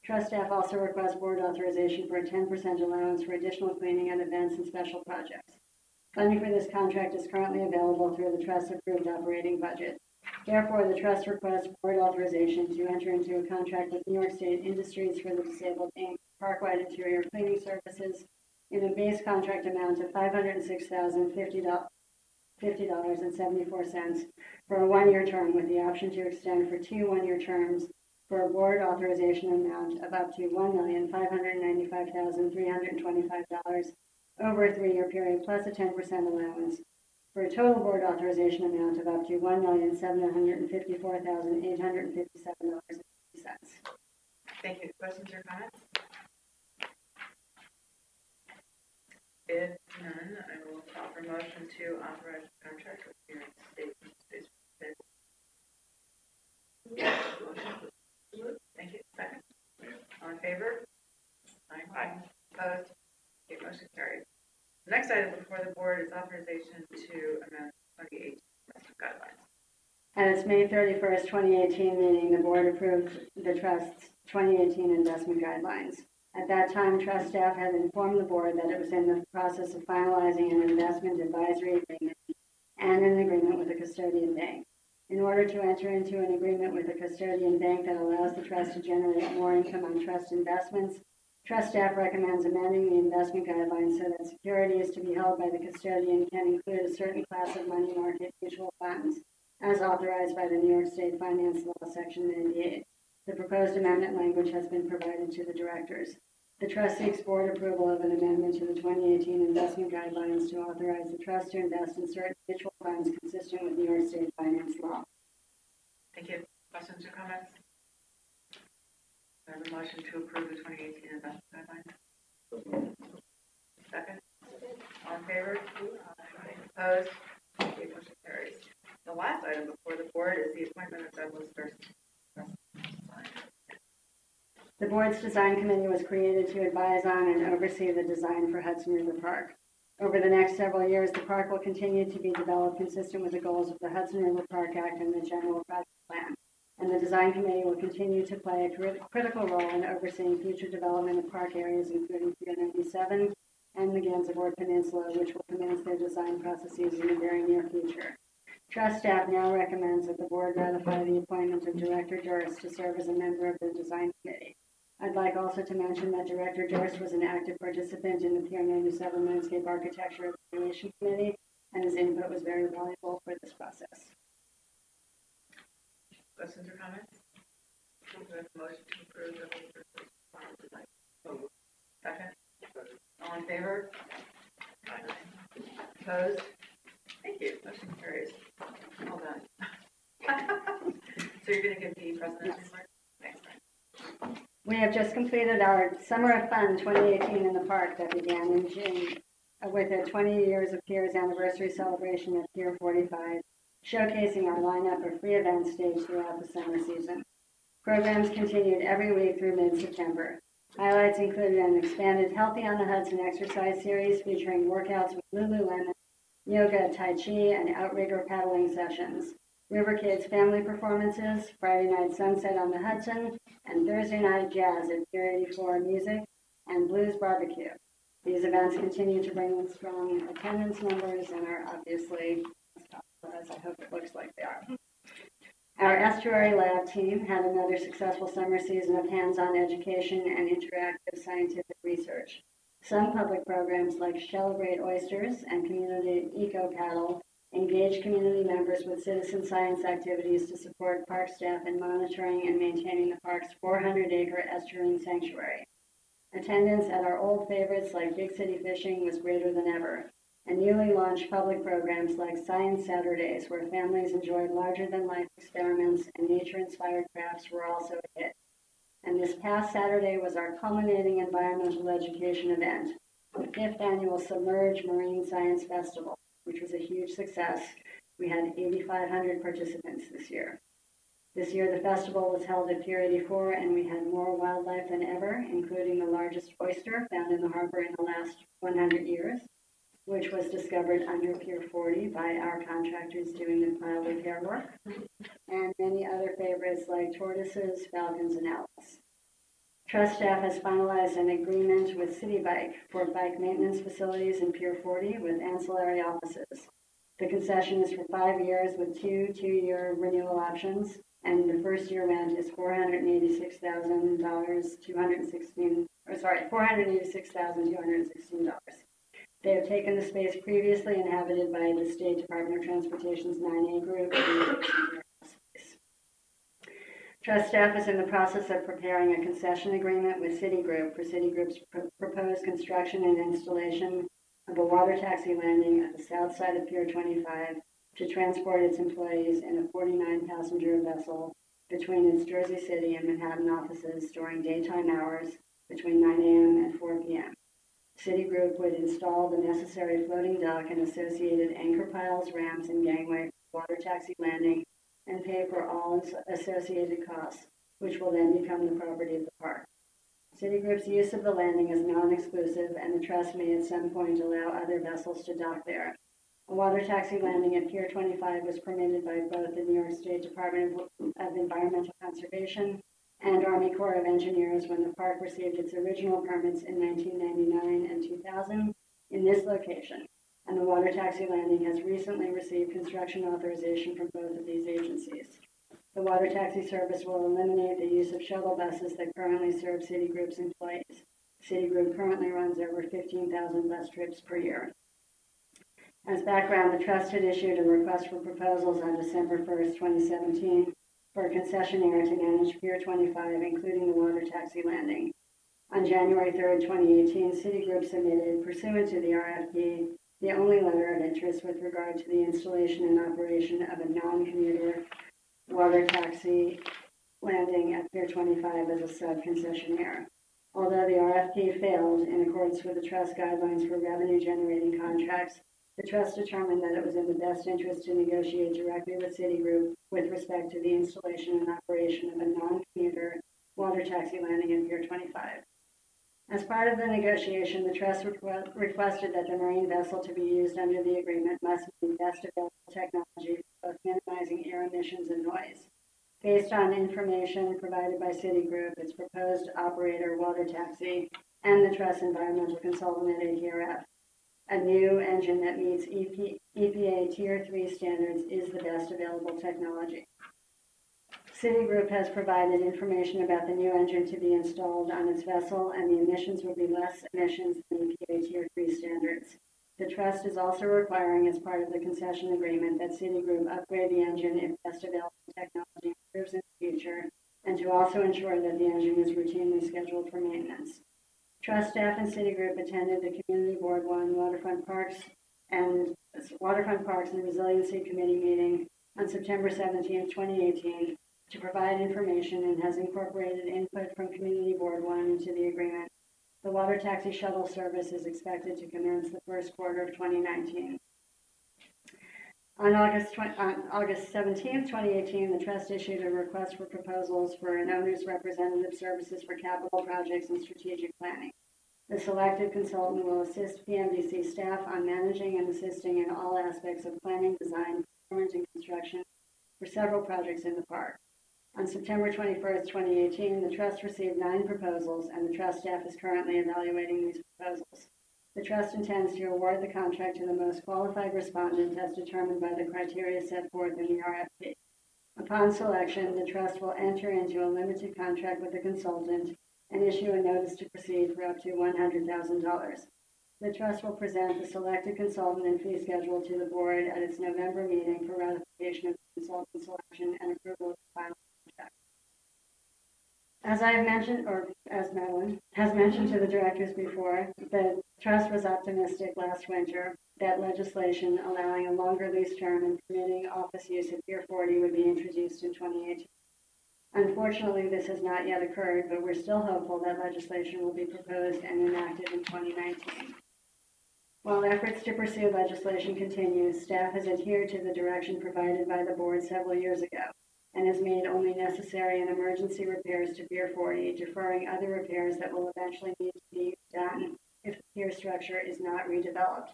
Trust staff also requests board authorization for a 10% allowance for additional cleaning at events and special projects. Funding for this contract is currently available through the trust's approved operating budget. Therefore, the trust requests board authorization to enter into a contract with New York State Industries for the Disabled Inc. Parkwide Interior Cleaning Services in a base contract amount of $506,050.74 for a one-year term with the option to extend for 2 one-year terms for a board authorization amount of up to $1,595,325 over a 3-year period plus a 10% allowance for a total board authorization amount of up to $1,754,857.50. Thank you. Questions or comments? If none, I will call for motion to authorize the contract with New York State. Thank you. Second. All in favor? Aye. Opposed? Okay, motion carried. The next item before the board is authorization to amend 2018 investment guidelines. At its May 31st, 2018 meeting, the board approved the Trust's 2018 investment guidelines. At that time, Trust staff had informed the board that it was in the process of finalizing an investment advisory agreement and an agreement with a custodian bank. In order to enter into an agreement with a custodian bank that allows the Trust to generate more income on Trust investments, Trust staff recommends amending the investment guidelines so that securities to be held by the custodian can include a certain class of money market mutual funds, as authorized by the New York State Finance Law, Section 98. The proposed amendment language has been provided to the directors. The Trust seeks board approval of an amendment to the 2018 investment guidelines to authorize the Trust to invest in certain mutual funds consistent with New York State Finance Law. Thank you. Questions or comments? I have a motion to approve the 2018 investment guidelines. Second. All in favor? Opposed? Okay, motion carries. The last item before the board is the appointment of Douglas Thurston. The board's design committee was created to advise on and oversee the design for Hudson River Park. Over the next several years, the park will continue to be developed consistent with the goals of the Hudson River Park Act and the general project plan. And the design committee will continue to play a critical role in overseeing future development of park areas, including Pier 97 and the Gansevoort Peninsula, which will commence their design processes in the very near future. Trust staff now recommends that the board ratify the appointment of Director Durst to serve as a member of the design committee. I'd like also to mention that Director Durst was an active participant in the Pier 97 Landscape Architecture Evaluation Committee, and his input was very valuable for this process. Questions or comments? We have a motion to approve the design. Second. All in favor? Aye. Opposed? Thank you. Motion carries. Well done. So you're going to give the president's report? Thanks, Brian. We have just completed our Summer of Fun 2018 in the park that began in June with a 20 years of Pier's anniversary celebration at Pier 45, showcasing our lineup of free events staged throughout the summer season. Programs continued every week through mid-September. Highlights included an expanded Healthy on the Hudson exercise series featuring workouts with Lululemon, yoga, tai chi, and outrigger paddling sessions. River Kids family performances, Friday night sunset on the Hudson, and Thursday night jazz at Pier 84 music and blues barbecue. These events continue to bring in strong attendance numbers and are obviously as popular as I hope it looks like they are. Our estuary lab team had another successful summer season of hands-on education and interactive scientific research. Some public programs like Celebrate Oysters and Community Eco Paddle engage community members with citizen science activities to support park staff in monitoring and maintaining the park's 400-acre estuarine sanctuary. Attendance at our old favorites like Big City Fishing was greater than ever, and newly launched public programs like Science Saturdays, where families enjoyed larger-than-life experiments and nature-inspired crafts, were also a hit. And this past Saturday was our culminating environmental education event, the 5th annual Submerge Marine Science Festival, which was a huge success. We had 8,500 participants this year. This year, the festival was held at Pier 84, and we had more wildlife than ever, including the largest oyster found in the harbor in the last 100 years, which was discovered under Pier 40 by our contractors doing the pile repair work, and many other favorites like tortoises, falcons, and owls. Trust staff has finalized an agreement with City Bike for bike maintenance facilities in Pier 40 with ancillary offices. The concession is for 5 years with 2 two-year renewal options, and the first year rent is $486,216 $486,216. They have taken the space previously inhabited by the State Department of Transportation's 9A group. Trust staff is in the process of preparing a concession agreement with Citigroup for Citigroup's proposed construction and installation of a water taxi landing at the south side of Pier 25 to transport its employees in a 49-passenger vessel between its Jersey City and Manhattan offices during daytime hours between 9 a.m. and 4 p.m. Citigroup would install the necessary floating dock and associated anchor piles, ramps, and gangway for water taxi landing and pay for all associated costs, which will then become the property of the park. Citigroup's use of the landing is non-exclusive, and the trust may at some point allow other vessels to dock there. A water taxi landing at Pier 25 was permitted by both the New York State Department of Environmental Conservation and Army Corps of Engineers when the park received its original permits in 1999 and 2000 in this location, and the water taxi landing has recently received construction authorization from both of these agencies. The water taxi service will eliminate the use of shuttle buses that currently serve Citigroup's employees. Citigroup currently runs over 15,000 bus trips per year. As background, the trust had issued a request for proposals on December 1st, 2017 for a concessionaire to manage Pier 25, including the water taxi landing. On January 3rd, 2018, Citigroup submitted, pursuant to the RFP, the only letter of interest with regard to the installation and operation of a non-commuter water taxi landing at Pier 25 as a sub-concessionaire. Although the RFP failed in accordance with the trust guidelines for revenue-generating contracts, the trust determined that it was in the best interest to negotiate directly with Citigroup with respect to the installation and operation of a non-commuter water taxi landing at Pier 25. As part of the negotiation, the trust requested that the marine vessel to be used under the agreement must meet best available technology for both minimizing air emissions and noise. Based on information provided by Citigroup, its proposed operator, Water Taxi, and the trust environmental consultant at ATRF, a new engine that meets EPA Tier 3 standards is the best available technology. Citigroup has provided information about the new engine to be installed on its vessel, and the emissions will be less emissions than EPA Tier 3 standards. The trust is also requiring, as part of the concession agreement, that Citigroup upgrade the engine if best available technology improves in the future, and to also ensure that the engine is routinely scheduled for maintenance. Trust staff and Citigroup attended the Community Board 1 Waterfront Parks and Resiliency Committee meeting on September 17, 2018, to provide information and has incorporated input from Community Board 1 into the agreement. The water taxi shuttle service is expected to commence the first quarter of 2019. On August 17, 2018, the trust issued a request for proposals for an owner's representative services for capital projects and strategic planning. The selected consultant will assist PMDC staff on managing and assisting in all aspects of planning, design, procurement, and construction for several projects in the park. On September 21st, 2018, the trust received 9 proposals, and the trust staff is currently evaluating these proposals. The trust intends to award the contract to the most qualified respondent as determined by the criteria set forth in the RFP. Upon selection, the trust will enter into a limited contract with the consultant and issue a notice to proceed for up to $100,000. The trust will present the selected consultant and fee schedule to the board at its November meeting for ratification of the consultant selection and approval of the final contract. As I have mentioned, or as Madeline has mentioned to the directors before, the trust was optimistic last winter that legislation allowing a longer lease term and permitting office use at Pier 40 would be introduced in 2018. Unfortunately, this has not yet occurred, but we're still hopeful that legislation will be proposed and enacted in 2019. While efforts to pursue legislation continue, staff has adhered to the direction provided by the board several years ago and has made only necessary and emergency repairs to Pier 40, deferring other repairs that will eventually need to be done if the pier structure is not redeveloped.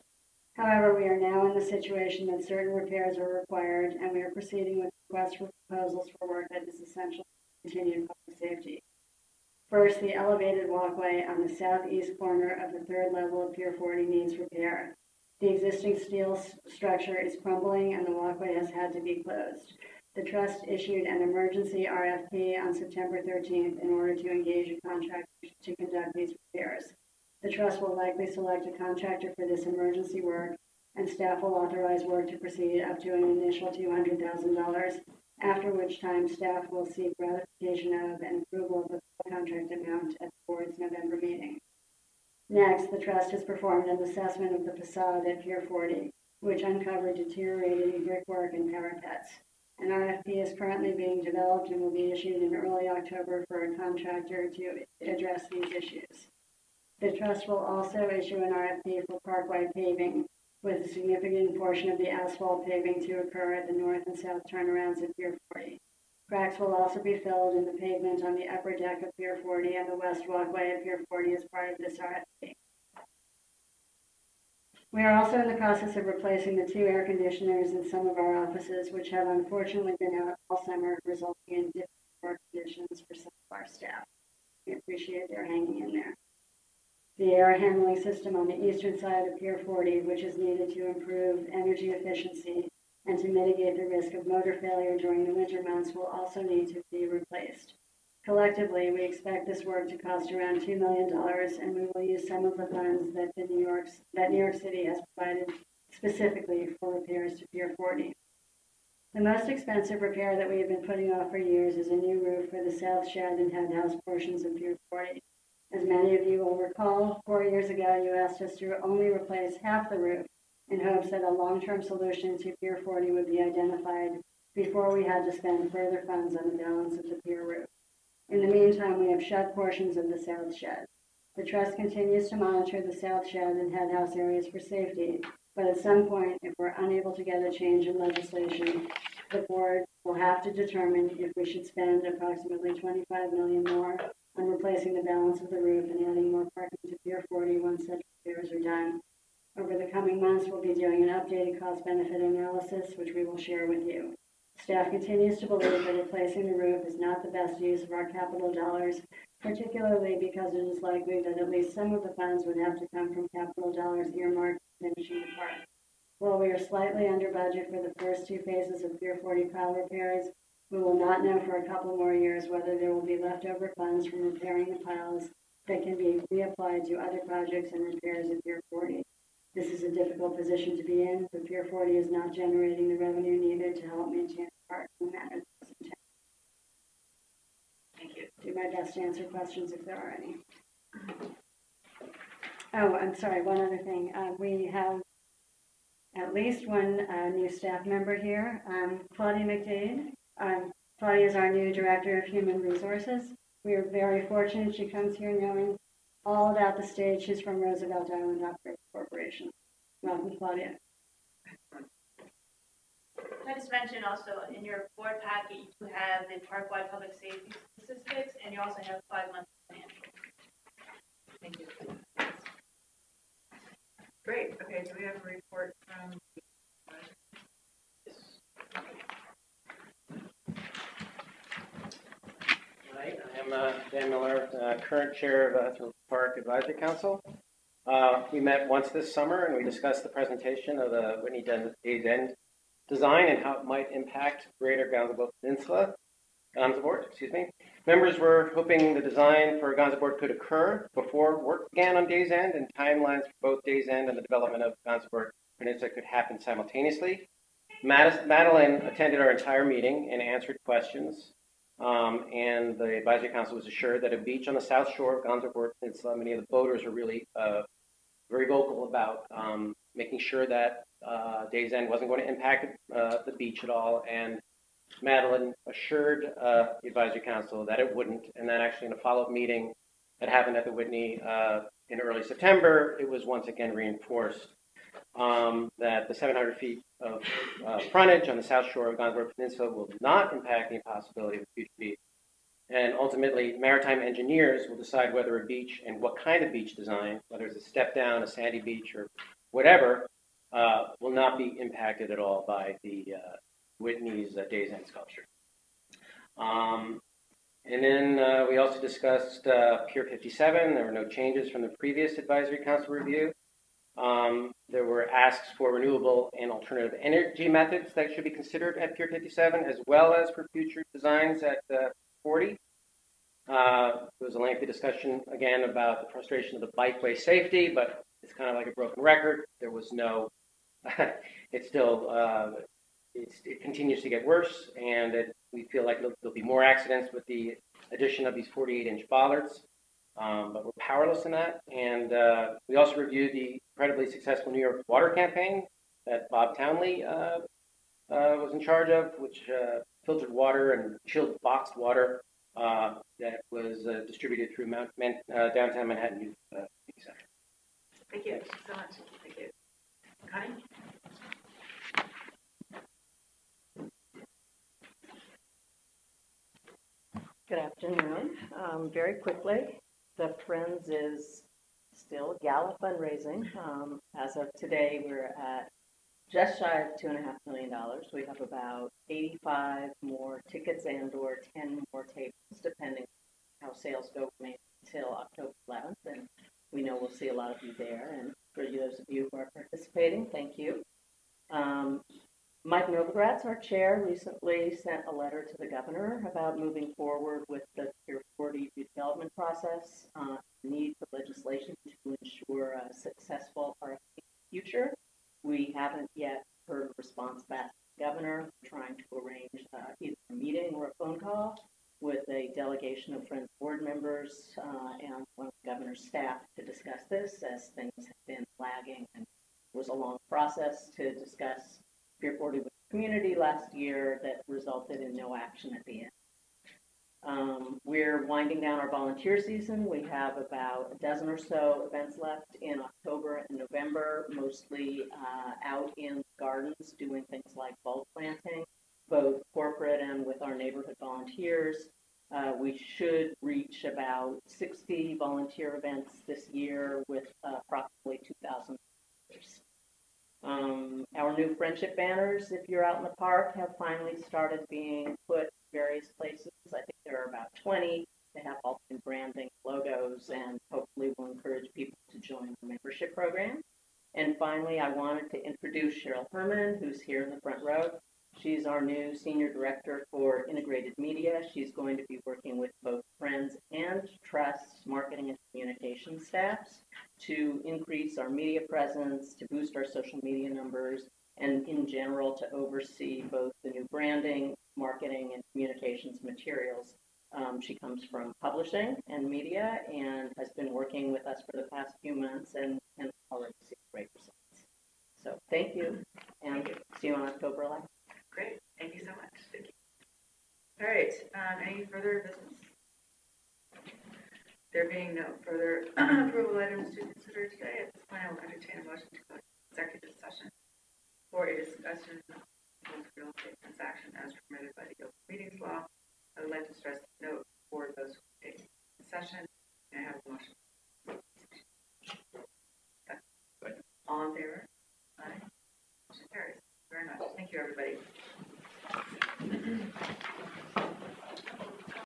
However, we are now in the situation that certain repairs are required, and we are proceeding with requests for proposals for work that is essential to continued public safety. First, the elevated walkway on the southeast corner of the 3rd level of Pier 40 needs repair. The existing steel structure is crumbling, and the walkway has had to be closed. The trust issued an emergency RFP on September 13th in order to engage a contractor to conduct these repairs. The trust will likely select a contractor for this emergency work, and staff will authorize work to proceed up to an initial $200,000, after which time staff will seek ratification of and approval of the contract amount at the board's November meeting. Next, the trust has performed an assessment of the facade at Pier 40, which uncovered deteriorating brickwork and parapets. An RFP is currently being developed and will be issued in early October for a contractor to address these issues. The trust will also issue an RFP for parkway paving, with a significant portion of the asphalt paving to occur at the north and south turnarounds at Pier 40. Cracks will also be filled in the pavement on the upper deck of Pier 40 and the west walkway at Pier 40 as part of this RFP. We are also in the process of replacing the 2 air conditioners in some of our offices, which have unfortunately been out all summer, resulting in difficult work conditions for some of our staff. We appreciate their hanging in there. The air handling system on the eastern side of Pier 40, which is needed to improve energy efficiency and to mitigate the risk of motor failure during the winter months, will also need to be replaced. Collectively, we expect this work to cost around $2 million, and we will use some of the funds that New York City has provided specifically for repairs to Pier 40. The most expensive repair that we have been putting off for years is a new roof for the south shed and head house portions of Pier 40. As many of you will recall, 4 years ago you asked us to only replace half the roof in hopes that a long-term solution to Pier 40 would be identified before we had to spend further funds on the balance of the pier roof. In the meantime, we have shut portions of the south shed. The trust continues to monitor the south shed and head house areas for safety, but at some point, if we're unable to get a change in legislation, the board will have to determine if we should spend approximately $25 million more on replacing the balance of the roof and adding more parking to Pier 40 once such repairs are done. Over the coming months, we'll be doing an updated cost-benefit analysis, which we will share with you. Staff continues to believe that replacing the roof is not the best use of our capital dollars, particularly because it is likely that at least some of the funds would have to come from capital dollars earmarked for finishing the park. While we are slightly under budget for the first 2 phases of Pier 40 pile repairs, we will not know for a couple more years whether there will be leftover funds from repairing the piles that can be reapplied to other projects and repairs at Pier 40. This is a difficult position to be in, but Pier 40 is not generating the revenue needed to help maintain the park in the manner that was intended. Thank you. Do my best to answer questions if there are any. Oh, I'm sorry, one other thing. We have at least one new staff member here, Claudia McDade. Claudia is our new Director of Human Resources. We are very fortunate she comes here knowing all about the state. She's from Roosevelt Island Operating Corporation. Welcome, Claudia. I just mentioned also in your board packet, you do have the park-wide public safety statistics, and you also have 5-month financials. Thank you. Great. Okay, so we have a report from. Hi, I'm Dan Miller, current chair of the Park Advisory Council. We met once this summer and we discussed the presentation of the Whitney Days End design and how it might impact greater Gansevoort Peninsula. Members were hoping the design for Gansevoort could occur before work began on Days End, and timelines for both Days End and the development of Gansevoort Peninsula could happen simultaneously. Madeline attended our entire meeting and answered questions. And the Advisory Council was assured that a beach on the south shore of Gansevoort Peninsula, many of the boaters are really very vocal about making sure that Days End wasn't going to impact the beach at all. And Madeline assured the Advisory Council that it wouldn't. And then actually in a follow-up meeting that happened at the Whitney in early September, it was once again reinforced that the 700 feet of frontage on the south shore of Gansevoort Peninsula will not impact the possibility of a future beach. And ultimately, maritime engineers will decide whether a beach and what kind of beach design, whether it's a step down, a sandy beach, or whatever, will not be impacted at all by the Whitney's Days End sculpture. And then we also discussed Pier 57. There were no changes from the previous Advisory Council review. There were asks for renewable and alternative energy methods that should be considered at Pier 57, as well as for future designs at 40. There was a lengthy discussion, again, about the frustration of the bikeway safety, but it's kind of like a broken record. There was no, it's still, it continues to get worse, and we feel like there'll be more accidents with the addition of these 48-inch bollards. But we're powerless in that. And we also reviewed the incredibly successful New York water campaign that Bob Townley was in charge of, which filtered water and chilled boxed water that was distributed through downtown Manhattan Youth Center. Thank you so much. Thank you. Connie? Good afternoon. Very quickly, the Friends is still gala fundraising. As of today, we're at just shy of $2.5 million. We have about 85 more tickets and/or 10 more tables, depending on how sales go until October 11th. And we know we'll see a lot of you there. And for those of you who are participating, thank you. Mike Novogratz, our chair, recently sent a letter to the governor about moving forward with the Pier 40 redevelopment process, the need for legislation to ensure a successful RFP future. We haven't yet heard a response back from the governor. We're trying to arrange either a meeting or a phone call with a delegation of Friends board members and one of the governor's staff to discuss this, as things have been lagging, and it was a long process to discuss Pier 40 with the community last year that resulted in no action at the end. We're winding down our volunteer season. We have about a dozen or so events left in October and November, mostly out in gardens doing things like bulb planting, both corporate and with our neighborhood volunteers. We should reach about 60 volunteer events this year with approximately 2,000 volunteers. Our new friendship banners, if you're out in the park, have finally started being put various places. I think there are about 20. They have all been branding logos, and hopefully will encourage people to join the membership program. And finally, I wanted to introduce Cheryl Herman, who's here in the front row. She's our new Senior Director for Integrated Media. She's going to be working with both Friends and Trust's marketing and communication staffs to increase our media presence, to boost our social media numbers, and in general to oversee both the new branding, marketing, and communications materials. She comes from publishing and media and has been working with us for the past few months and already seeing great results. So thank you, and see you on October 11th. Great. Thank you so much. Thank you. All right. Any further business? There being no further approval items to consider today, at this point I will entertain a motion to go to executive session for a discussion of real estate transaction as permitted by the Open Meetings Law. I would like to stress the note for those who take the session. May I have a motion? All in favor? Aye. Motion carries. Very much. Thank you, everybody.